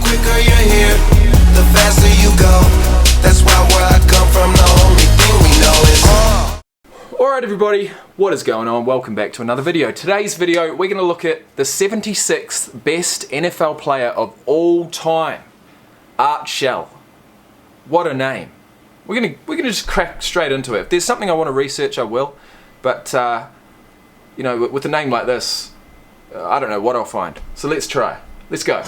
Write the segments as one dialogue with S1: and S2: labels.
S1: quicker you're here, the faster you go. That's why where I come from, the only thing we know is
S2: Alright everybody, what is going on? Welcome back to another video. Today's video, we're going to look at the 76th best NFL player of all time. Art Shell. What a name. We're gonna just crack straight into it. If there's something I want to research, I will. But, you know, with a name like this, I don't know what I'll find. So let's try. Let's go.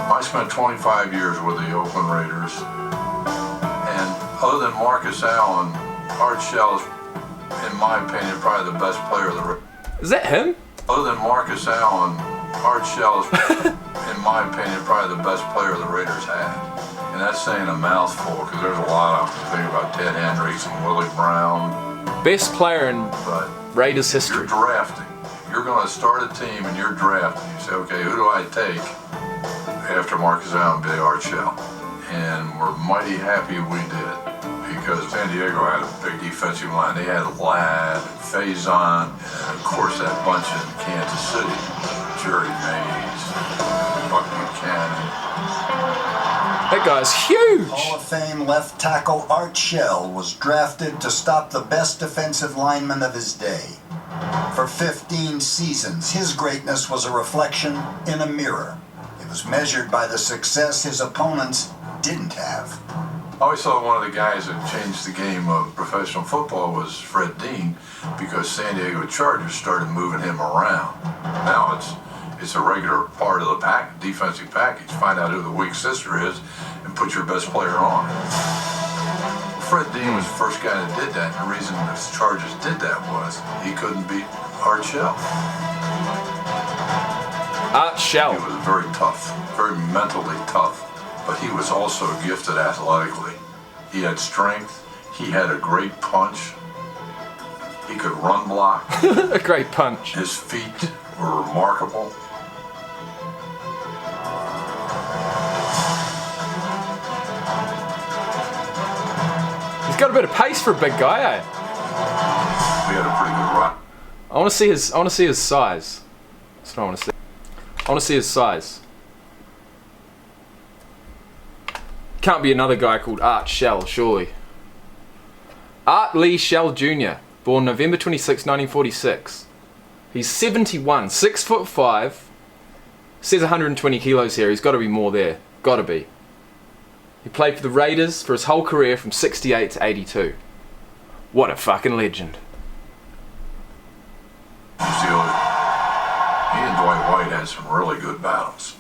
S3: I spent 25 years with the Oakland Raiders, and other than Marcus Allen, Art Shell is, in my opinion, probably the best player of the Raiders.
S2: Is that him?
S3: Other than Marcus Allen, Art Shell is, in my opinion, probably the best player the Raiders had. And that's saying a mouthful, because there's a lot of them. Think about Ted Hendricks and Willie Brown.
S2: Best player in Raiders history.
S3: You're drafting. You're going to start a team and you're drafting. You say, okay, who do I take after Marcus Allen? Big Art Shell. And we're mighty happy we did, because San Diego had a big defensive line. They had Ladd, Faison, and of course that bunch in Kansas City, Jerry Mays, Buck Buchanan.
S2: That guy's huge!
S4: Hall of Fame left tackle Art Shell was drafted to stop the best defensive lineman of his day. For 15 seasons, his greatness was a reflection in a mirror. It was measured by the success his opponents didn't have.
S3: I always thought one of the guys that changed the game of professional football was Fred Dean, because San Diego Chargers started moving him around. Now it's a regular part of the defensive package. Find out who the weak sister is and put your best player on. Fred Dean was the first guy that did that, and the reason the Chargers did that was he couldn't beat Art Shell.
S2: Art Shell.
S3: He was very tough, very mentally tough, but he was also gifted athletically. He had strength, he had a great punch, he could run block.
S2: A great punch.
S3: His feet were remarkable.
S2: He's got a bit of pace for a big guy, eh?
S3: We had a pretty good run.
S2: I want to see his size. That's what I want to see. I want to see his size. Can't be another guy called Art Shell, surely. Art Lee Shell Jr., born November 26, 1946. He's 71, 6'5", says 120 kilos here. He's got to be more there. Got to be. He played for the Raiders for his whole career from 68 to 82. What a fucking legend.
S3: He and Dwight White had some really good battles.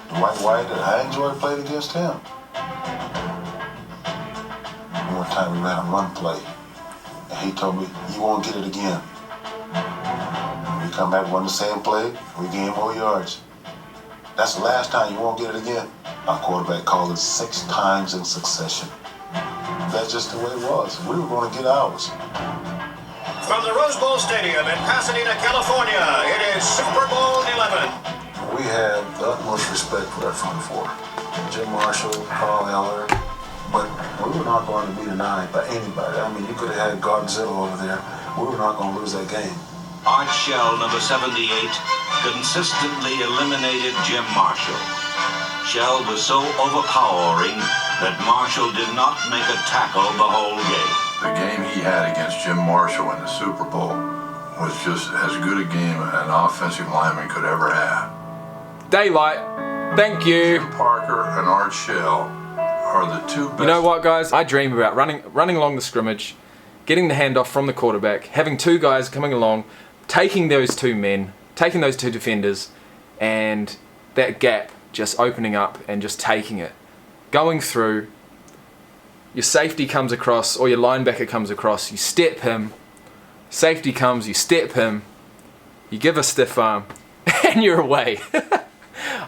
S5: Dwight White, and I enjoyed playing against him. One time we ran a run play, and he told me, "You won't get it again." We come back, run the same play, we gain more yards. That's the last time, you won't get it again. Our quarterback called it 6 times in succession. That's just the way it was. We were going to get ours.
S6: From the Rose Bowl Stadium in Pasadena, California, it is Super Bowl 11.
S5: We had the utmost respect for that front four. Jim Marshall, Paul Eller, but we were not going to be denied by anybody. I mean, you could have had Godzilla over there. We were not going to lose that game.
S7: Art Shell, number 78, consistently eliminated Jim Marshall. Shell was so overpowering that Marshall did not make a tackle the whole game.
S3: The game he had against Jim Marshall in the Super Bowl was just as good a game as an offensive lineman could ever have.
S2: Daylight. Thank you.
S3: Jim Parker and Art Shell are the two best.
S2: You know what, guys? I dream about running along the scrimmage, getting the handoff from the quarterback, having two guys coming along, taking those two men, taking those two defenders, and that gap just opening up and just taking it. Going through, your safety comes across, or your linebacker comes across, you step him, safety comes, you step him, you give a stiff arm, and you're away.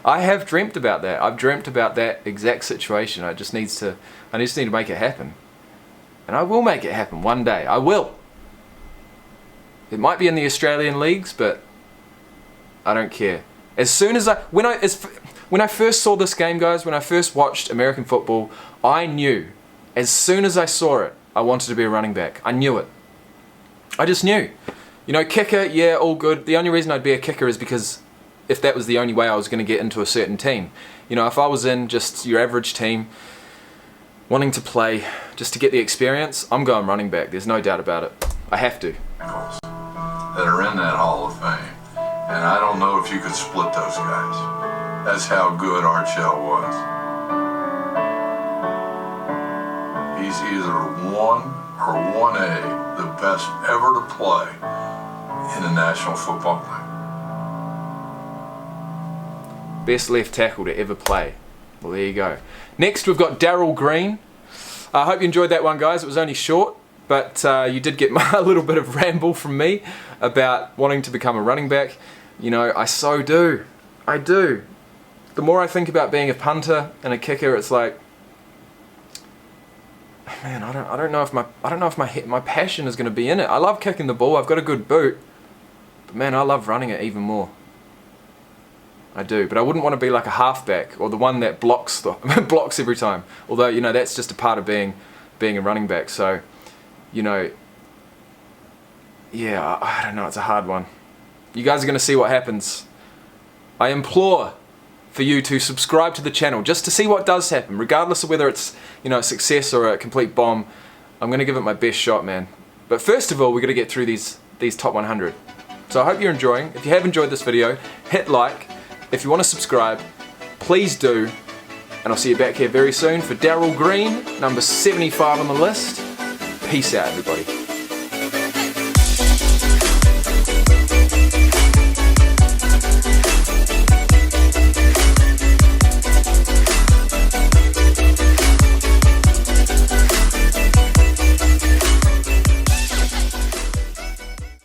S2: I have dreamt about that. I've dreamt about that exact situation. I just need to make it happen. And I will make it happen one day. I will. It might be in the Australian leagues, but I don't care. As soon as when I first saw this game, guys, when I first watched American football, I knew, as soon as I saw it, I wanted to be a running back. I knew it. I just knew. You know, kicker, yeah, all good. The only reason I'd be a kicker is because if that was the only way I was going to get into a certain team. You know, if I was in just your average team, wanting to play just to get the experience, I'm going running back. There's no doubt about it. I have to.
S3: That are in that Hall of Fame. And I don't know if you could split those guys. That's how good Art Shell was. He's either 1 or 1A, the best ever to play in the National Football League.
S2: Best left tackle to ever play. Well, there you go. Next, we've got Darrell Green. I hope you enjoyed that one, guys. It was only short, but you did get a little bit of ramble from me about wanting to become a running back. You know, I so do. I do. The more I think about being a punter and a kicker, it's like, man, I don't know if my passion is going to be in it. I love kicking the ball. I've got a good boot, but man, I love running it even more. I do, but I wouldn't want to be like a halfback or the one that blocks blocks every time. Although, you know, that's just a part of being a running back. So, you know, yeah, I don't know. It's a hard one. You guys are going to see what happens. I implore for you to subscribe to the channel just to see what does happen, regardless of whether it's, you know, a success or a complete bomb. I'm going to give it my best shot, man. But first of all, we're going to get through these top 100. So I hope you're enjoying. If you have enjoyed this video, hit like. If you want to subscribe, please do. And I'll see you back here very soon for Darrell Green, number 75 on the list. Peace out, everybody.